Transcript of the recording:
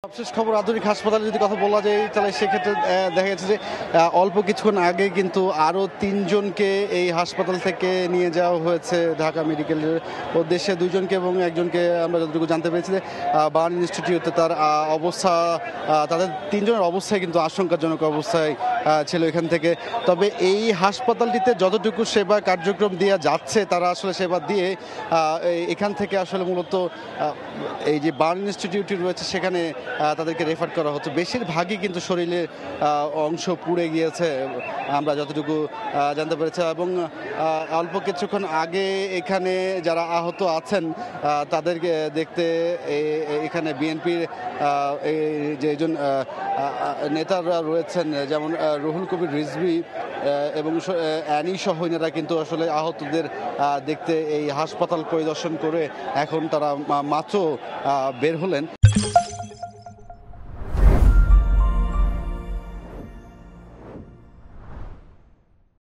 সবশেষ খবর আধুনিক হাসপাতালে যদি কথা বলা যায় তাহলে সেক্ষেত্রে দেখা যাচ্ছে যে অল্প কিছুক্ষণ আগে কিন্তু আরও তিনজনকে এই হাসপাতাল থেকে নিয়ে যাওয়া হয়েছে ঢাকা মেডিকেলের উদ্দেশ্যে। দুইজনকে এবং একজনকে আমরা যতটুকু জানতে পেরেছি যে বার্ন ইনস্টিটিউটে তার অবস্থা, তাদের তিনজনের অবস্থায় কিন্তু আশঙ্কাজনক অবস্থায় ছিল এখান থেকে। তবে এই হাসপাতালটিতে যতটুকু সেবা কার্যক্রম দেওয়া যাচ্ছে তারা আসলে সেবা দিয়ে এখান থেকে আসলে মূলত এই যে বার্ন ইনস্টিটিউটটি রয়েছে সেখানে তাদেরকে রেফার করা হচ্ছে। বেশিরভাগই কিন্তু শরীরের অংশ পুড়ে গিয়েছে আমরা যতটুকু জানতে পেরেছি। এবং অল্প কিছুক্ষণ আগে এখানে যারা আহত আছেন তাদেরকে দেখতে এখানে বিএনপির যে একজন নেতারা রয়েছেন যেমন রুহুল কবির রিজভী এবং অ্যানি সহ এনারা কিন্তু আসলে আহতদের দেখতে এই হাসপাতাল পরিদর্শন করে এখন তারা মাত্র বের হলেন।